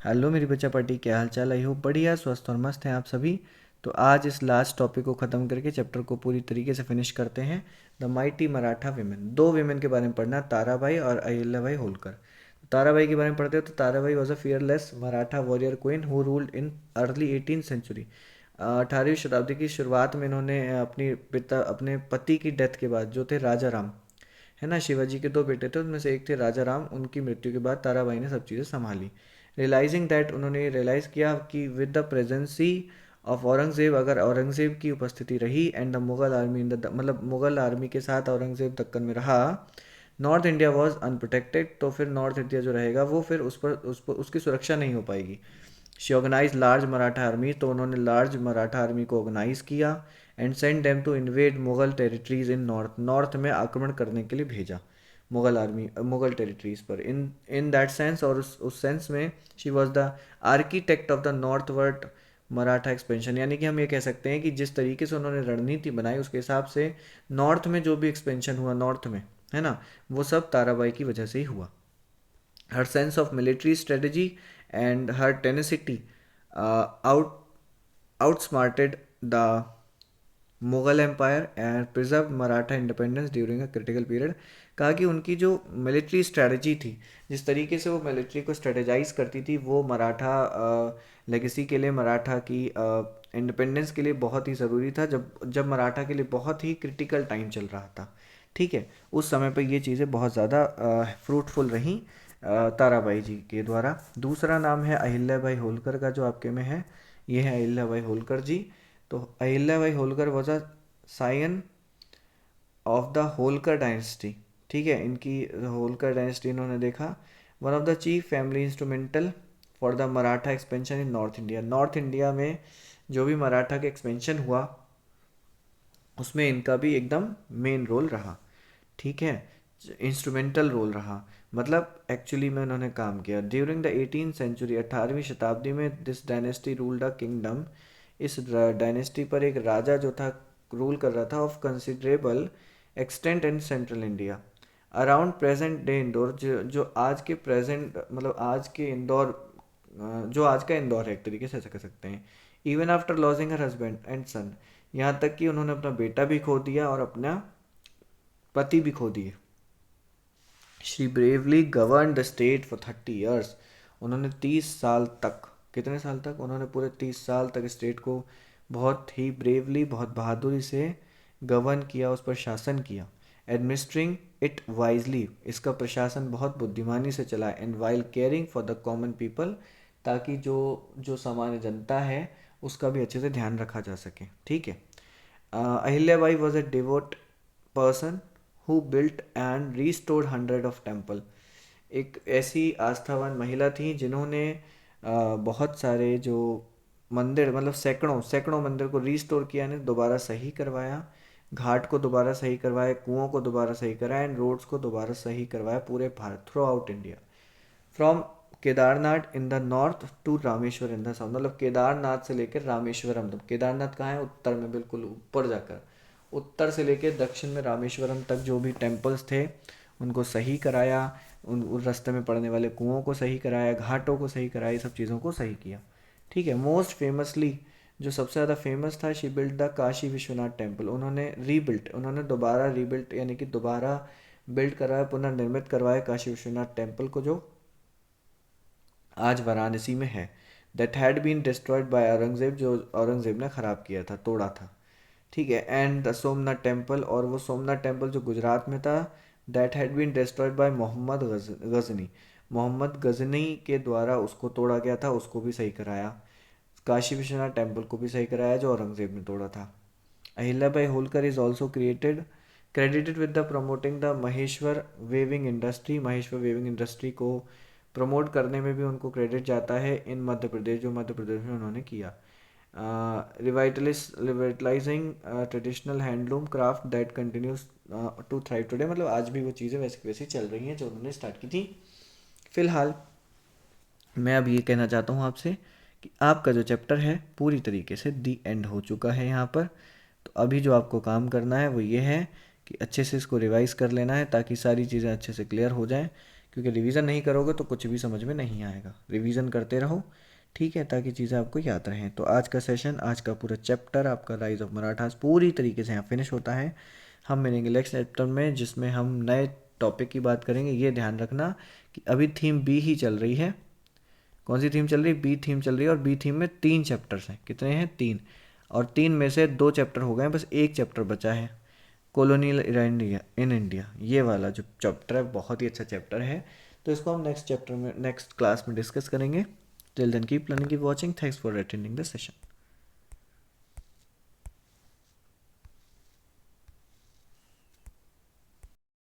Hello मेरी बच्चा party, क्या हाल चाल? आई होप बढ़िया, स्वस्थ और मस्त हैं आप सभी। तो आज इस लास्ट टॉपिक को ख़त्म करके चैप्टर को पूरी तरीके से फिनिश करते हैं। द माइटी मराठा विमेन, दो विमेन के बारे में पढ़ना, ताराबाई और अहिल्याबाई होलकर। ताराबाई के बारे में पढ़ते हो तो Tarabai was a fearless Maratha warrior queen who ruled in early 18th century. 18वीं शताब्दी की शुरुआत में इन्होंने अपने पति की डेथ के बाद, जो थे राजा राम, है ना, शिवाजी के दो बेटे थे, उनमें से एक थे राजा राम, उनकी मृत्यु के बाद ताराबाई ने सब चीज़ें संभाली। रियलाइजिंग दैट, उन्होंने रियलाइज़ किया कि with the presence of Aurangzeb, अगर औरंगज़ेब की उपस्थिति रही and the Mughal army in the, मतलब मुगल आर्मी के साथ औरंगज़ेब दक्कन में रहा, नॉर्थ इंडिया वॉज अनप्रोटेक्टेड, तो फिर नॉर्थ इंडिया जो रहेगा वो फिर उस पर उसकी सुरक्षा नहीं हो पाएगी। She organise large Maratha army, तो उन्होंने लार्ज मराठा आर्मी को ऑर्गेनाइज किया and send them to invade Mughal territories in north, north में आक्रमण करने के लिए भेजा मुगल आर्मी, मुगल टेरिटरीज पर। इन दैट सेंस, और उस सेंस में she was the architect of the northward Maratha expansion, यानी कि हम ये कह सकते हैं कि जिस तरीके से उन्होंने रणनीति बनाई उसके हिसाब से नॉर्थ में जो भी एक्सपेंशन हुआ नॉर्थ में, है ना, वो सब ताराबाई की वजह से ही हुआ। Her sense of military strategy and her tenacity out outsmarted the Mughal empire and preserve Maratha independence during a critical period. कहा कि उनकी जो मिलिट्री स्ट्रेटजी थी, जिस तरीके से वो मिलिट्री को स्ट्रेटेजाइज करती थी, वो मराठा लेगेसी के लिए, मराठा की इंडिपेंडेंस के लिए बहुत ही ज़रूरी था, जब जब मराठा के लिए बहुत ही क्रिटिकल टाइम चल रहा था। ठीक है, उस समय पर ये चीज़ें बहुत ज़्यादा फ्रूटफुल रहीं ताराबाई जी के द्वारा। दूसरा नाम है अहिल्याबाई होलकर का, जो आपके में है, ये है अहिल्याबाई होलकर जी। तो Ahilyabai Holkar was a sign of the Holkar dynasty. ठीक है, इनकी होलकर डायनेस्टी इन्होंने देखा। One of the chief family instrumental for the Maratha expansion in north India, north India में जो भी मराठा का एक्सपेंशन हुआ उसमें इनका भी एकदम मेन रोल रहा। ठीक है, इंस्ट्रूमेंटल रोल रहा, मतलब एक्चुअली में उन्होंने काम किया। ड्यूरिंग द 18th सेंचुरी, 18वीं शताब्दी में, this dynasty ruled a kingdom, इस डायनेस्टी पर एक राजा जो था रूल कर रहा था, of considerable extent in central India around present day Indore, जो आज के प्रेजेंट, मतलब आज के इंदौर, जो आज का इंदौर है, एक तरीके से ऐसा कह सकते हैं। Even after losing her husband and son, यहाँ तक कि उन्होंने अपना बेटा भी खो दिया और अपना पति भी खो दिए। She bravely govern the state for 30 years, उन्होंने 30 साल तक, कितने साल तक? उन्होंने पूरे 30 साल तक स्टेट को बहुत ही ब्रेवली, बहुत बहादुरी से गवर्न किया, उस पर शासन किया। एडमिनिस्ट्रिंग इट वाइजली, इसका प्रशासन बहुत बुद्धिमानी से चला। And while caring for the common people, ताकि जो जो सामान्य जनता है उसका भी अच्छे से ध्यान रखा जा सके। ठीक है, Ahilyabai was a devote person who built and restored hundred of temple, एक ऐसी आस्थावान महिला थी जिन्होंने बहुत सारे जो मंदिर, मतलब सैकड़ों सैकड़ों मंदिर को रीस्टोर किया, ने दोबारा सही करवाया, घाट को दोबारा सही करवाया, कुओं को दोबारा सही कराया, एंड रोड्स को दोबारा सही करवाया पूरे Bharat, throughout India, from Kedarnath in the north to Rameshwar in the south, मतलब केदारनाथ से लेकर रामेश्वरम तक। केदारनाथ कहाँ है? उत्तर में, बिल्कुल ऊपर जाकर, उत्तर से लेकर दक्षिण में रामेश्वरम तक जो भी टेम्पल्स थे उनको सही कराया, उन रास्ते में पड़ने वाले कुओं को सही कराया, घाटों को सही कराया, ये सब चीज़ों को सही किया। ठीक है, मोस्ट फेमसली, जो सबसे ज़्यादा फेमस था, she build the Kashi Vishwanath temple, उन्होंने रीबिल्ट, उन्होंने दोबारा रीबिल्ट यानी कि दोबारा बिल्ड करवाया, पुनर्निर्मित करवाया काशी विश्वनाथ टेम्पल को, जो आज वाराणसी में है। That had been destroyed by Aurangzeb, जो औरंगजेब ने ख़राब किया था, तोड़ा था। ठीक है, एंड द सोमनाथ टेम्पल, और वो सोमनाथ टेम्पल जो गुजरात में था, that had been destroyed by Mohammad Ghazni, Mohammad Ghazni के द्वारा उसको तोड़ा गया था, उसको भी सही कराया। काशी विश्वनाथ टेम्पल को भी सही कराया जो औरंगजेब ने तोड़ा था। Ahilyabai Holkar is also credited with the promoting the Maheshwar weaving industry, Maheshwar weaving industry को प्रमोट करने में भी उनको क्रेडिट जाता है इन मध्य प्रदेश, जो मध्य प्रदेश में उन्होंने किया। Revitalising traditional handloom craft that continues to thrive today, मतलब आज भी वो चीज़ें वैसे वैसी चल रही हैं जो उन्होंने स्टार्ट की थी। फिलहाल मैं अब ये कहना चाहता हूँ आपसे कि आपका जो चैप्टर है पूरी तरीके से दी एंड हो चुका है यहाँ पर। तो अभी जो आपको काम करना है वो ये है कि अच्छे से इसको रिवाइज़ कर लेना है, ताकि सारी चीज़ें अच्छे से क्लियर हो जाएं, क्योंकि रिवीजन नहीं करोगे तो कुछ भी समझ में नहीं आएगा। रिवीजन करते रहो, ठीक है, ताकि चीज़ें आपको याद रहें। तो आज का सेशन, आज का पूरा चैप्टर आपका राइज ऑफ मराठास पूरी तरीके से यहाँ फिनिश होता है। हम मिलेंगे नेक्स्ट चैप्टर में, जिसमें हम नए टॉपिक की बात करेंगे। ये ध्यान रखना कि अभी थीम बी ही चल रही है। कौन सी थीम चल रही है? बी थीम चल रही है। और बी थीम में 3 चैप्टर्स हैं। कितने हैं? 3। और 3 में से 2 चैप्टर हो गए हैं, बस एक चैप्टर बचा है, कॉलोनियल इंडिया इन इंडिया। ये वाला जो चैप्टर है बहुत ही अच्छा चैप्टर है। तो इसको हम नेक्स्ट चैप्टर में, नेक्स्ट क्लास में डिस्कस करेंगे। Till then keep learning, keep watching. Thanks for attending the session.